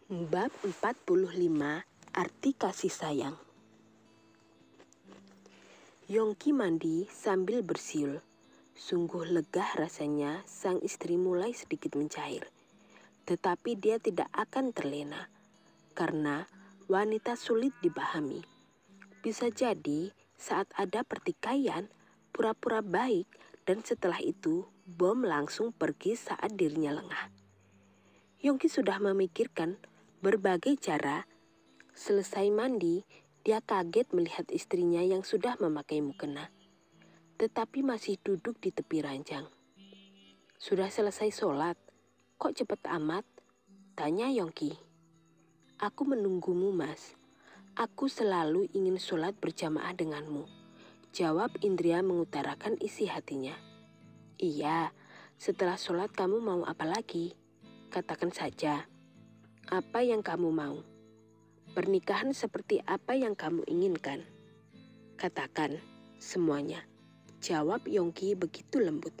Bab 45, Arti Kasih Sayang. Yongki mandi sambil bersiul. Sungguh lega rasanya sang istri mulai sedikit mencair. Tetapi dia tidak akan terlena, karena wanita sulit dipahami. Bisa jadi saat ada pertikaian, pura-pura baik, dan setelah itu bom langsung pergi saat dirinya lengah. Yongki sudah memikirkan berbagai cara. Selesai mandi, dia kaget melihat istrinya yang sudah memakai mukena, tetapi masih duduk di tepi ranjang. "Sudah selesai sholat, kok cepat amat?" tanya Yongki. "Aku menunggumu, Mas. Aku selalu ingin sholat berjamaah denganmu," jawab Indria mengutarakan isi hatinya. "Iya, setelah sholat kamu mau apa lagi? Katakan saja. Apa yang kamu mau? Pernikahan seperti apa yang kamu inginkan? Katakan semuanya," jawab Yongki begitu lembut.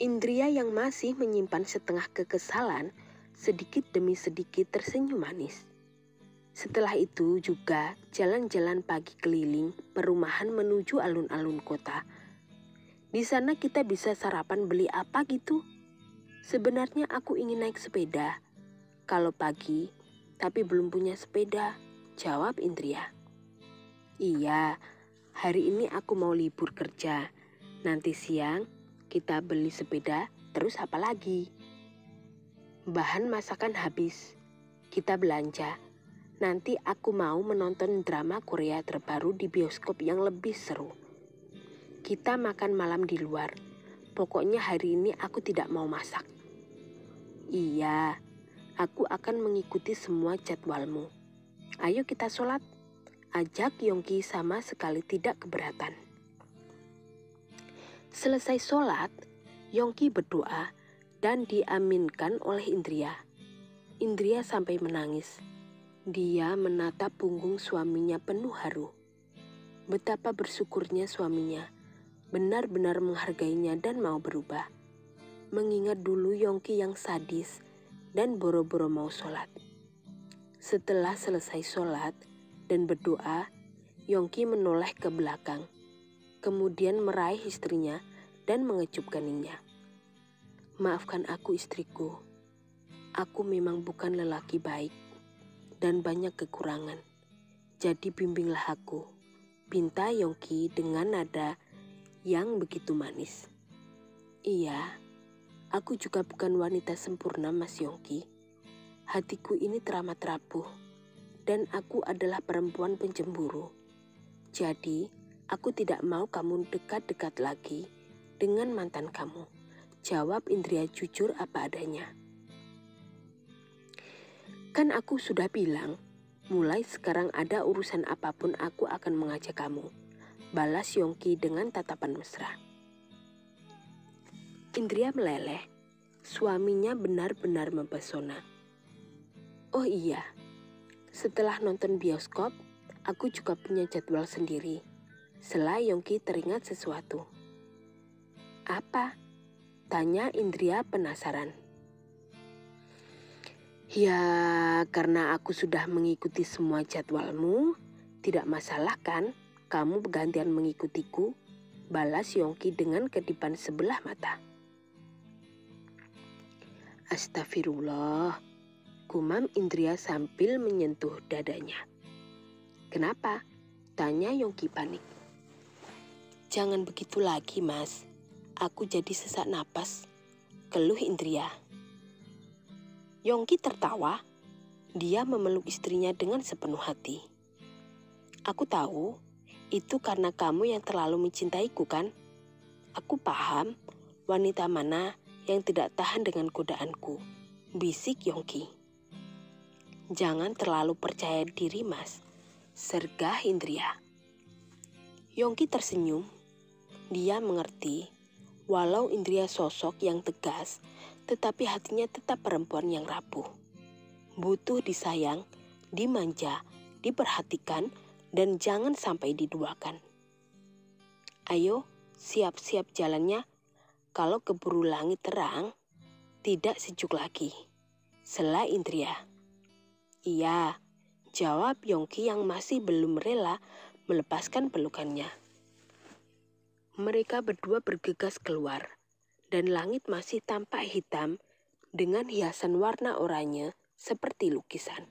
Indria yang masih menyimpan setengah kekesalan, sedikit demi sedikit tersenyum manis. Setelah itu juga jalan-jalan pagi keliling perumahan menuju alun-alun kota. "Di sana kita bisa sarapan beli apa gitu? Sebenarnya aku ingin naik sepeda kalau pagi, tapi belum punya sepeda," jawab Indria. "Iya, hari ini aku mau libur kerja. Nanti siang kita beli sepeda, terus apa lagi? Bahan masakan habis, kita belanja. Nanti aku mau menonton drama Korea terbaru di bioskop yang lebih seru. Kita makan malam di luar. Pokoknya hari ini aku tidak mau masak." "Iya, aku akan mengikuti semua jadwalmu. Ayo kita sholat," ajak Yongki sama sekali tidak keberatan. Selesai sholat, Yongki berdoa dan diaminkan oleh Indria. Indria sampai menangis. Dia menatap punggung suaminya penuh haru. Betapa bersyukurnya suaminya, benar-benar menghargainya dan mau berubah. Mengingat dulu Yongki yang sadis dan boro-boro mau sholat. Setelah selesai sholat dan berdoa, Yongki menoleh ke belakang, kemudian meraih istrinya dan mengecup keningnya. "Maafkan aku istriku, aku memang bukan lelaki baik dan banyak kekurangan. Jadi bimbinglah aku," pinta Yongki dengan nada yang begitu manis. "Iya, aku juga bukan wanita sempurna, Mas Yongki. Hatiku ini teramat rapuh, dan aku adalah perempuan pencemburu. Jadi, aku tidak mau kamu dekat-dekat lagi dengan mantan kamu," jawab Indria jujur apa adanya. "Kan aku sudah bilang, mulai sekarang ada urusan apapun aku akan mengajak kamu," balas Yongki dengan tatapan mesra. Indria meleleh. Suaminya benar-benar mempesona. "Oh iya, setelah nonton bioskop, aku juga punya jadwal sendiri," sela Yongki teringat sesuatu. "Apa?" tanya Indria penasaran. "Ya, karena aku sudah mengikuti semua jadwalmu, tidak masalah kan kamu bergantian mengikutiku?" balas Yongki dengan kedipan sebelah mata. "Astagfirullah," gumam Indria sambil menyentuh dadanya. "Kenapa?" tanya Yongki panik. "Jangan begitu lagi, Mas. Aku jadi sesak napas," keluh Indria. Yongki tertawa. Dia memeluk istrinya dengan sepenuh hati. "Aku tahu, itu karena kamu yang terlalu mencintaiku kan? Aku paham wanita mana yang tidak tahan dengan godaanku," bisik Yongki. "Jangan terlalu percaya diri, Mas," sergah Indria. Yongki tersenyum. Dia mengerti, walau Indria sosok yang tegas, tetapi hatinya tetap perempuan yang rapuh. Butuh disayang, dimanja, diperhatikan, dan jangan sampai diduakan. "Ayo, siap-siap jalannya. Kalau keburu langit terang, tidak sejuk lagi," sela Indria. Iya, jawab Yongki yang masih belum rela melepaskan pelukannya. Mereka berdua bergegas keluar, dan langit masih tampak hitam dengan hiasan warna oranye seperti lukisan.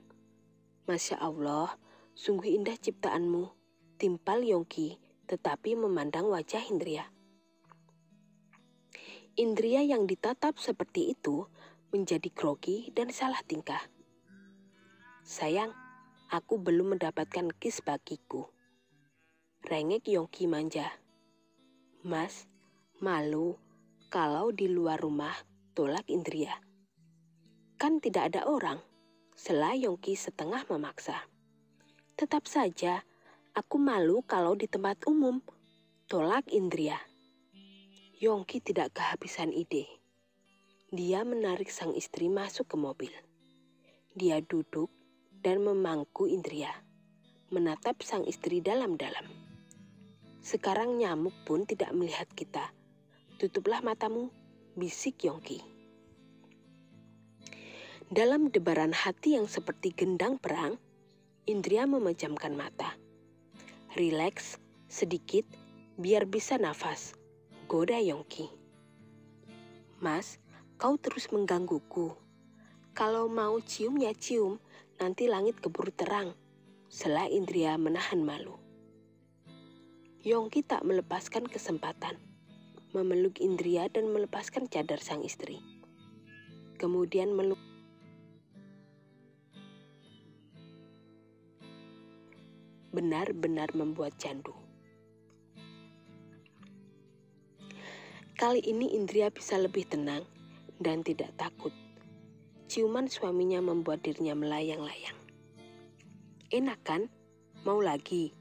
Masya Allah, sungguh indah ciptaanmu, timpal Yongki tetapi memandang wajah Indria. Indria yang ditatap seperti itu menjadi grogi dan salah tingkah. Sayang, aku belum mendapatkan kiss bagiku. Rengek Yongki manja. Mas, malu kalau di luar rumah, tolak Indria. Kan tidak ada orang, sela Yongki setengah memaksa. Tetap saja, aku malu kalau di tempat umum, tolak Indria. Yongki tidak kehabisan ide. Dia menarik sang istri masuk ke mobil. Dia duduk dan memangku Indria, menatap sang istri dalam-dalam. Sekarang nyamuk pun tidak melihat kita. Tutuplah matamu, bisik Yongki. Dalam debaran hati yang seperti gendang perang, Indria memejamkan mata. Rileks sedikit biar bisa nafas, goda Yongki. Mas, kau terus menggangguku. Kalau mau cium ya cium, nanti langit keburu terang, sela Indria menahan malu. Yongki tak melepaskan kesempatan, memeluk Indria dan melepaskan cadar sang istri. Kemudian meluk. Benar-benar membuat candu. Kali ini Indria bisa lebih tenang dan tidak takut. Ciuman suaminya membuat dirinya melayang-layang. Enak kan? Mau lagi?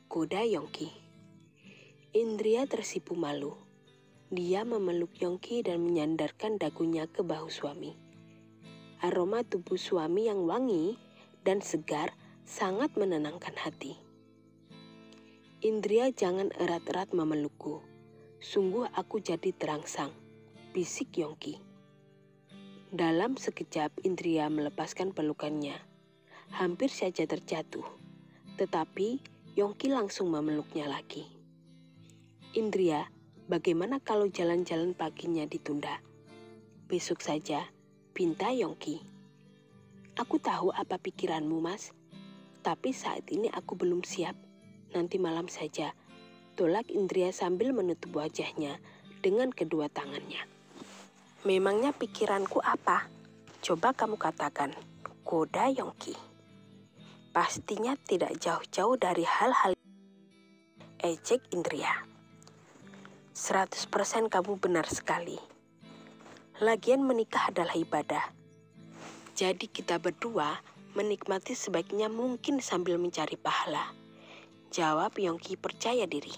Goda Yongki. Indria tersipu malu. Dia memeluk Yongki dan menyandarkan dagunya ke bahu suami. Aroma tubuh suami yang wangi dan segar sangat menenangkan hati. Indria, jangan erat-erat memelukku. Sungguh aku jadi terangsang, bisik Yongki. Dalam sekejap Indria melepaskan pelukannya. Hampir saja terjatuh, tetapi Yongki langsung memeluknya lagi. Indria, bagaimana kalau jalan-jalan paginya ditunda? Besok saja, pinta Yongki. Aku tahu apa pikiranmu, Mas. Tapi saat ini aku belum siap. Nanti malam saja, tolak Indria sambil menutup wajahnya dengan kedua tangannya. Memangnya pikiranku apa? Coba kamu katakan, goda Yongki. Pastinya tidak jauh-jauh dari hal-hal, ejek Indria. 100% kamu benar sekali. Lagian menikah adalah ibadah. Jadi kita berdua menikmati sebaiknya mungkin sambil mencari pahala. Jawab Yongki percaya diri.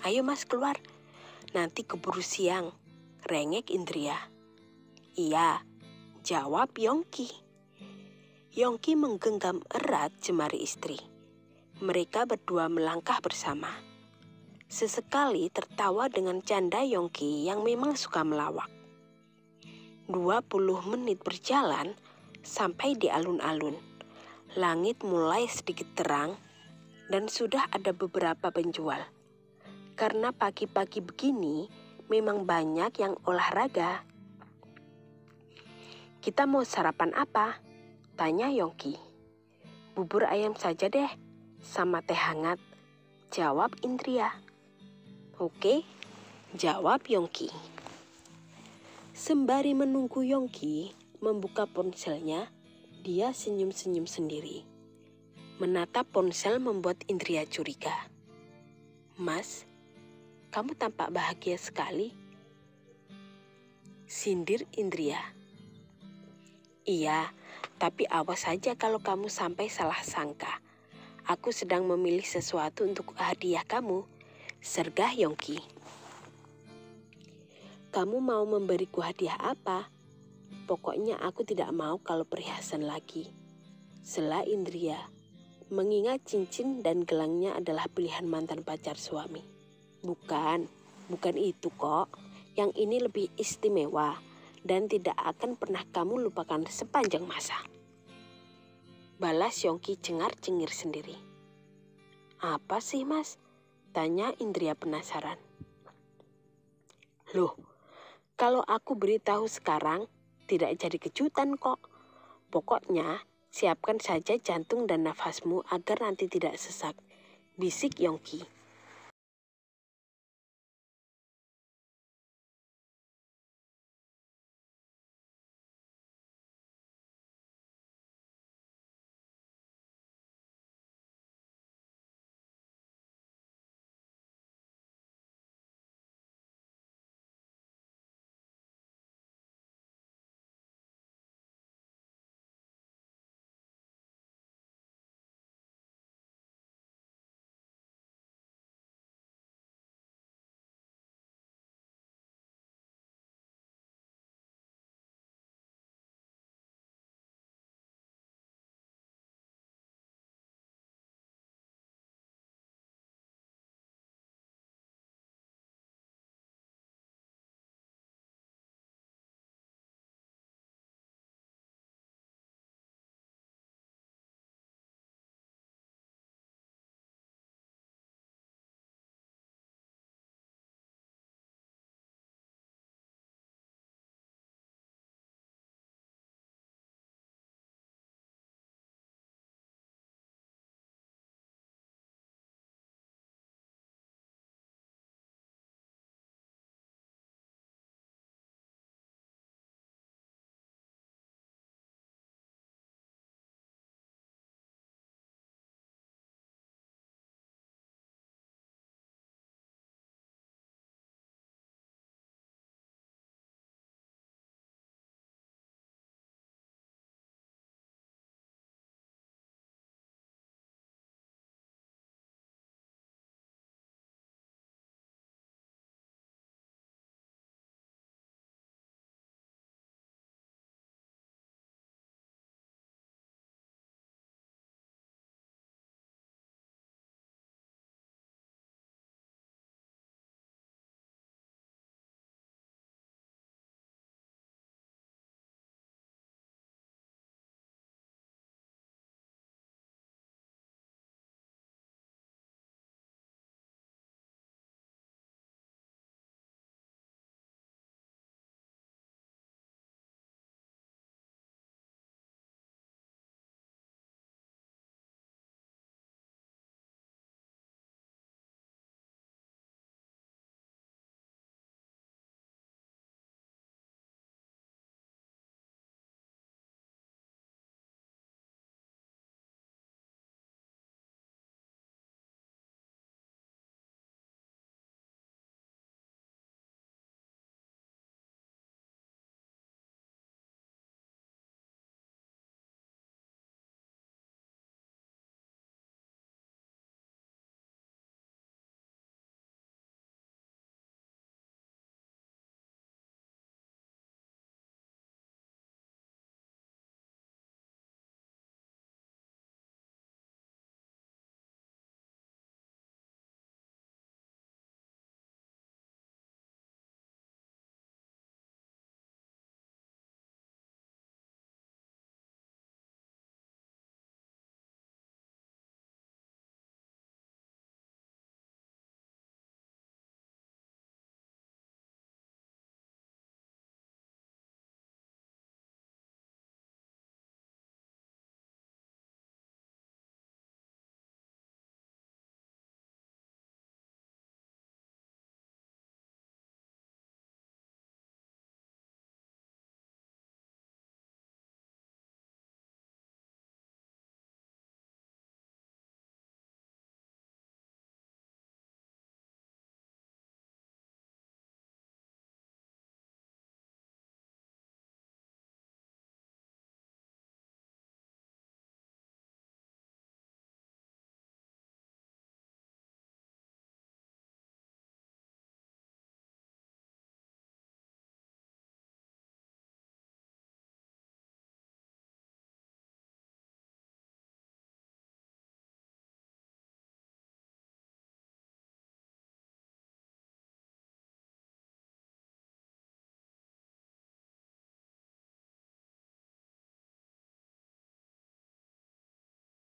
Ayo Mas keluar, nanti keburu siang, rengek Indria. Iya, jawab Yongki. Yongki menggenggam erat jemari istri. Mereka berdua melangkah bersama. Sesekali tertawa dengan canda Yongki yang memang suka melawak. 20 menit berjalan sampai di alun-alun. Langit mulai sedikit terang dan sudah ada beberapa penjual. Karena pagi-pagi begini memang banyak yang olahraga. Kita mau sarapan apa? Tanya Yongki. Bubur ayam saja deh, sama teh hangat, jawab Indria. Oke, jawab Yongki. Sembari menunggu Yongki membuka ponselnya, dia senyum-senyum sendiri. Menatap ponsel membuat Indria curiga. Mas, kamu tampak bahagia sekali, sindir Indria. Iya, tapi awas saja kalau kamu sampai salah sangka. Aku sedang memilih sesuatu untuk hadiah kamu, sergah Yongki. Kamu mau memberiku hadiah apa? Pokoknya aku tidak mau kalau perhiasan lagi, sela Indria, mengingat cincin dan gelangnya adalah pilihan mantan pacar suami. Bukan itu kok. Yang ini lebih istimewa. dan tidak akan pernah kamu lupakan sepanjang masa. Balas Yongki cengar-cengir sendiri. Apa sih mas? Tanya Indria penasaran. Loh, kalau aku beritahu sekarang, tidak jadi kejutan kok. Pokoknya, siapkan saja jantung dan nafasmu agar nanti tidak sesak, bisik Yongki.